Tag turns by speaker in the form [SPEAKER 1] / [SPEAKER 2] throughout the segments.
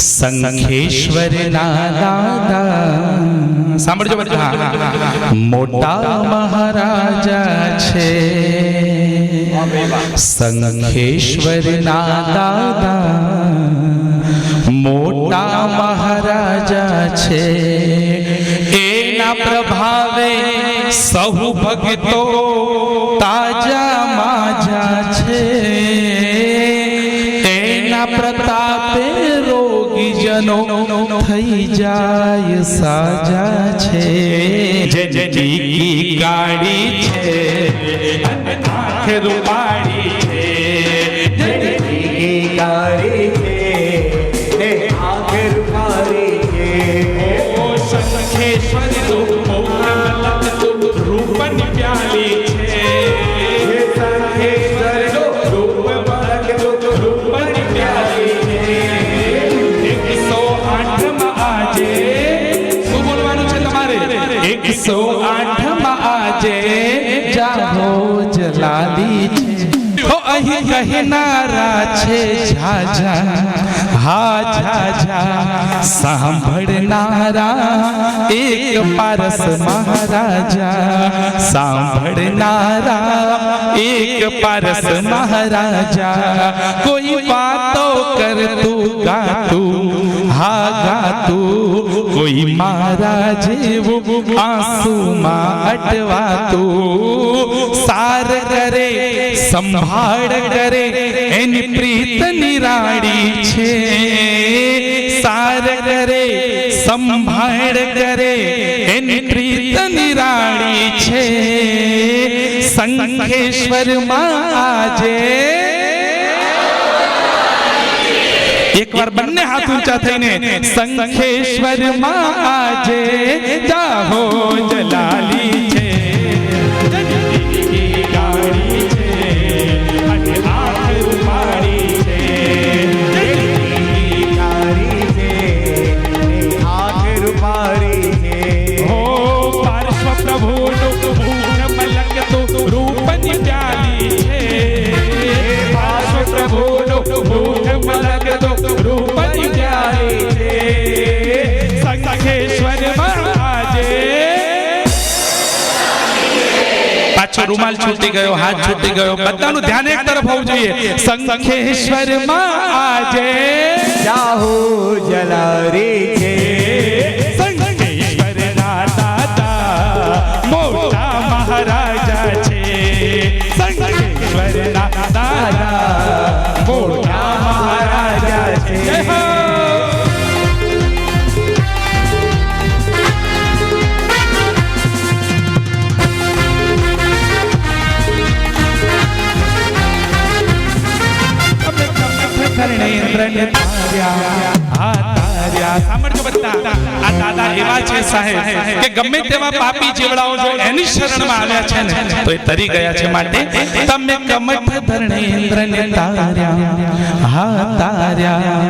[SPEAKER 1] સંખેશ્વર ના દાદા સાંભળજો બધા, મોટા મહારાજા છે. સંખેશ્વર ના દાદા મોટા મહારાજા છે. એના પ્રભાવે સહુ ભક્તો તાજા માજા છે. તેના પ્રતાપે રોગીજનો થઈ જાય સાજા છે. જેની ગાડી છે આંખ રૂપાળી છે. જેની ગાડી છે આંખ રૂપાળી છે. ઓ સંખેશ્વર રૂપની પ્યાલી છે. સંખેશ્વર રૂપની પ્યાલી છે. 108 માં આજે શું બોલવાનું છે તમારે? 108 માં આજે જાહો જલાલી છે. અહીં કહેનારા છે ઝાઝા, હા ઝાઝા સાંભળનારા એક પારસ મહારાજા. સાંભળનારા એક પારસ મહારાજા. કોઈ વાતો કરતું ગાતું, હા ગાતું. કોઈ મારા જેવું આંસુમાં અટવાતું. સાર કરે સંભાળ કરે એની પ્રીત નિરાળી છે. સાર કરે સંભાળ કરે એની પ્રીત નિરાળી છે. સંખેશ્વરમાં આજે એકવાર બંને હાથ ઊંચા થઈને સંખેશ્વરમાં આજે જાહો જલાલી છે. ગાડી છે અને આંખ રૂપાળી છે. ગાડી છે આંખ રૂપાળી છે. હો પાર્શ્વ પ્રભુનું ભૂખ મલકતું રૂપની પ્યાલી છે. પાર્શ્વ પ્રભુનું ભૂખ મલકતું રૂપની પ્યાલી છે. સંખેશ્વરમાં આજે પાછો રૂમાલ છૂટી ગયો, હાથ છૂટી ગયો. બધાનું ધ્યાન એક તરફ હોવું જોઈએ. સંખેશ્વરમાં આજે જાહો જલારી છે. સંખેશ્વરના દાદા મોટા મહારાજા છે. સંખેશ્વરના દાદા મોટા મહારાજા છે. સાંભળજો બધા, આ દાદા એવા છે સાહેબ કે ગમે તેવા પાપી જીવડાઓ જો એની શરણમાં આવ્યા છે ને તો એ તરી ગયા છે. માટે તમે કમઠ ધર્ણેન્દ્રને તાર્યા, હા તાર્યા.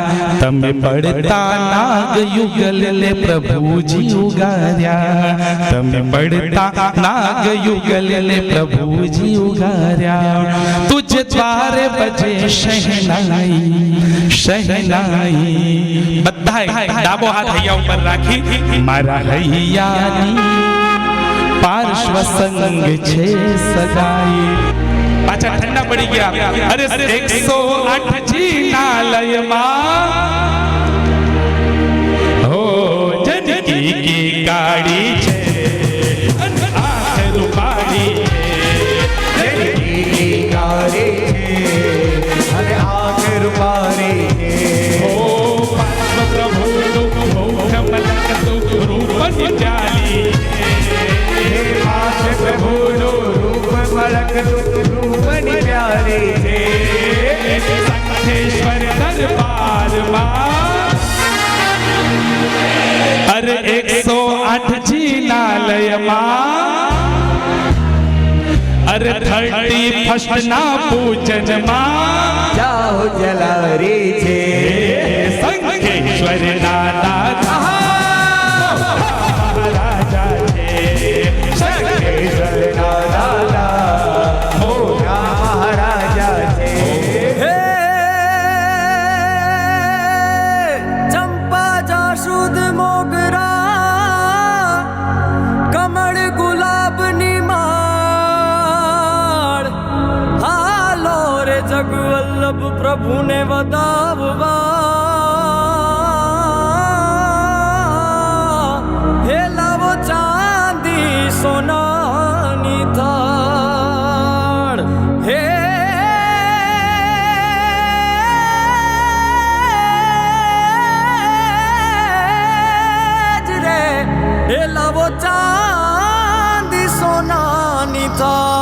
[SPEAKER 1] તમે પડતા નાગ યુગલ પ્રભુજી ઉગાર્યા. તમે પડતા નાગ યુગલ પ્રભુજી ઉગાર્યા. તુજ દ્વારે બજે શહેનાઈ શહેનાઈ. બધા ડાબો હાથ હૈયા ઉપર રાખી મારા હૈયાની પાર્શ્વ સંગ છે સગાઈ. પાછા ઠંડા પડી ગયા. અરે 108 જી ના લયમાં હો જનકી કી ગાડી છે આંખ રૂપાળી છે. જનકી કી ગાડી છે અને આંખ રૂપાળી છે. રૂપની પ્યાલી છે. પાર્શ્વ પ્રભુનું રૂપ મલકતું રૂપની પ્યાલી છે. સંખેશ્વર દરબારમાં અરે 108 જી ના લયમાં અરે 31st ના પૂજનમાં જાહો જલારી છે. સંખેશ્વર ના દાદા મહારાજા છે. સંખેશ્વર ના દાદા મોટા મહારાજા છે.
[SPEAKER 2] વલ્લભ પ્રભુને વધાવવા હે લાવો ચાંદી સોનાની થાળ હે હે લાવો ચાંદી સોનાની થાળ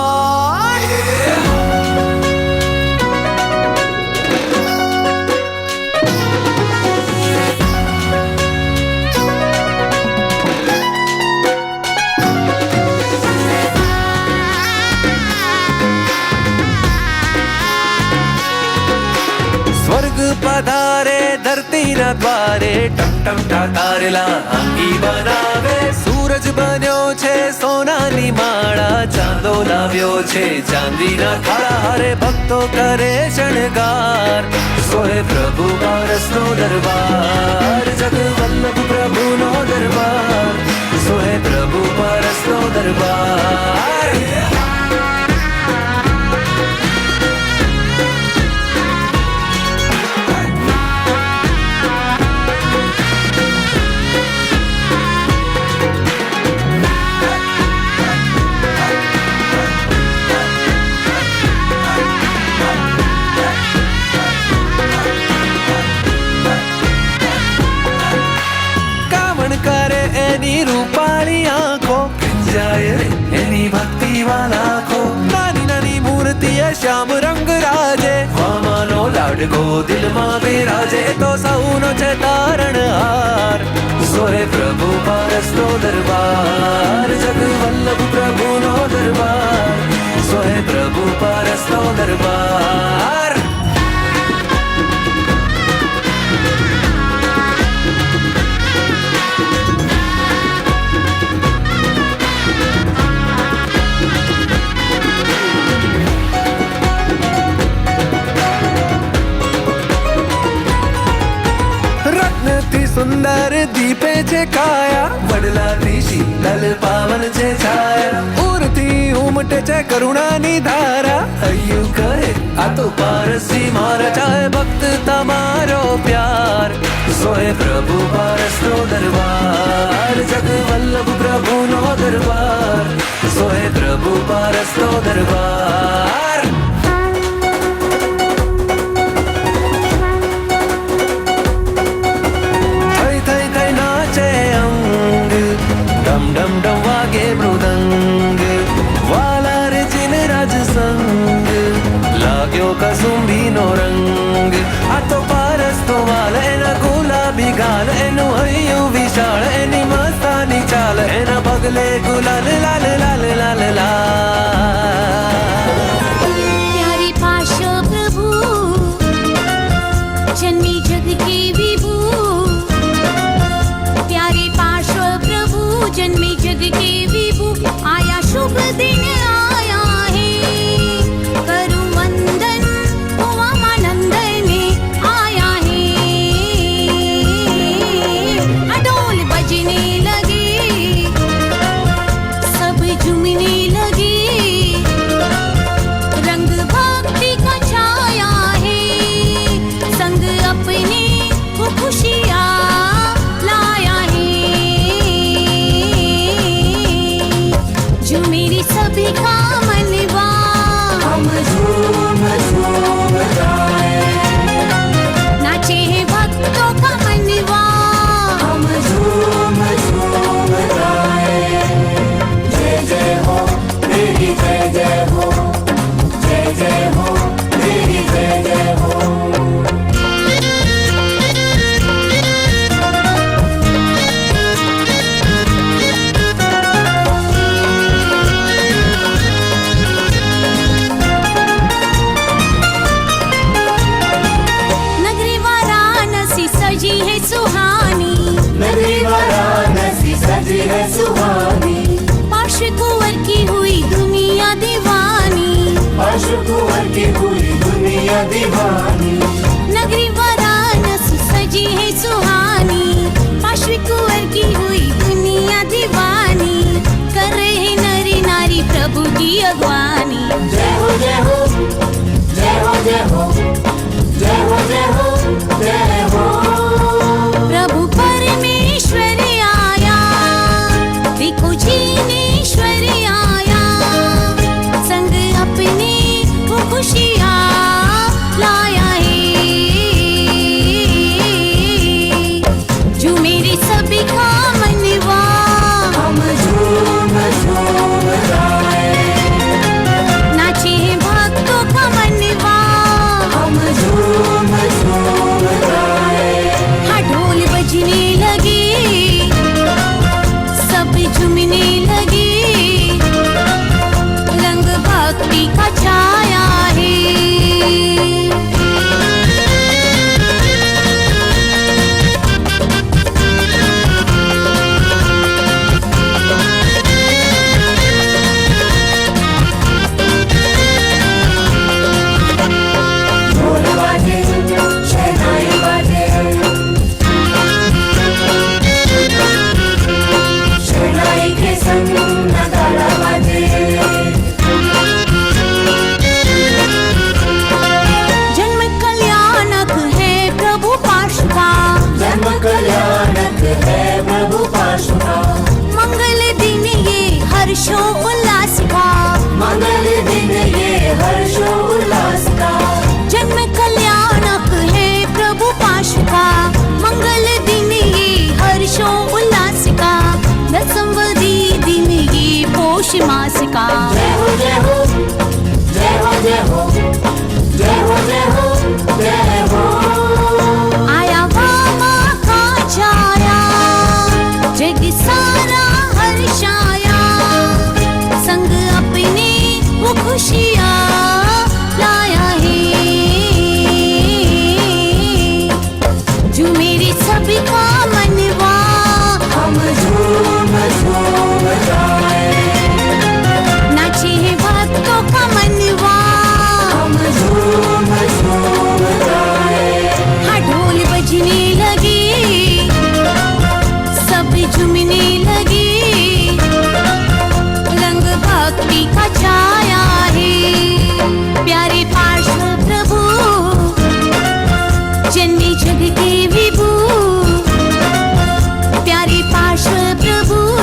[SPEAKER 3] स्वर्ग पधारे धरती न द्वारे टम टम ટાટારેલા અંગી બનાવે સૂરજ બન્યો છે સોનાની માળા ચાંદો લાવ્યો છે ચાંદીના થાળા હારે ભક્તો કરે શણગાર સોહે પ્રભુ પારસનો દરબાર જગવલ્લભ પ્રભુનો દરબાર સોહે પ્રભુ પારસનો દરબાર એની રૂપાળી આંખો જાય રે એની ભક્તિ વાલાખો નાની નાની મૂર્તિએ શ્યામ રંગ રાજે મામાનો લાડકો દિલમાં બિરાજે તો સૌનો છે તારણહાર સોહે પ્રભુ પારસનો દરબાર જગવલ્લભ પ્રભુનો દરબાર સોહે પ્રભુ પારસનો દરબાર સુંદર દીપે છે કાયા વડલાથી શીતલ પાવન છે છાયા ઉરથી ઉમટે છે કરુણાની ધારા હૈયું કહે આ તો પારસી મારા ચાહે ભક્ત તમારો પ્યાર સોહે પ્રભુ પારસનો દરબાર જગવલ્લભ પ્રભુનો દરબાર સોહે પ્રભુ પારસનો દરબાર डम डम डम वागे मृदंग वाला रे जिन राज संग लाग्यो कसुंबी नो रंग आ तो पारस तो वाल एना गुलाबी गाल एनु हयु विशाल एनी मस्तानी चाल एना पगले गुलाल लाल लाल लाल लाल
[SPEAKER 4] प्यारे पाशा प्रभु जन्मी जग के विभू प्यारे पाशा प्रभु जन्मी जग के विभू आया शुभ दिन आया है करूं वंदन उमानंदन आया है अडोल बजने लगे सब झूमने लगे रंग भक्ति का छाया है संग अपने वो खुशियाँ सभी का मनवा हम झूम झूम गाए नाचे हैं भक्तों का मनवा हम झूम झूम गाए जय जय हो तेरी जय जय हो जय जय हो तेरी जय जय हो सजी है सुहानी पाश कुंवर की हुई दुनिया दीवानी पाश कुंवर की हुई दुनिया दीवानी नगरी वाराणसी सजी है सुहानी पाश कुंवर की हुई दुनिया दीवानी कर रहे नरी नारी प्रभु की अगवानी जय हो जय हो जय हो जय हो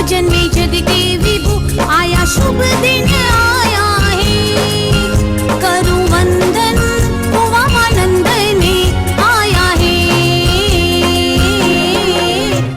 [SPEAKER 4] जन्मे जग के विभु आया शुभ दिन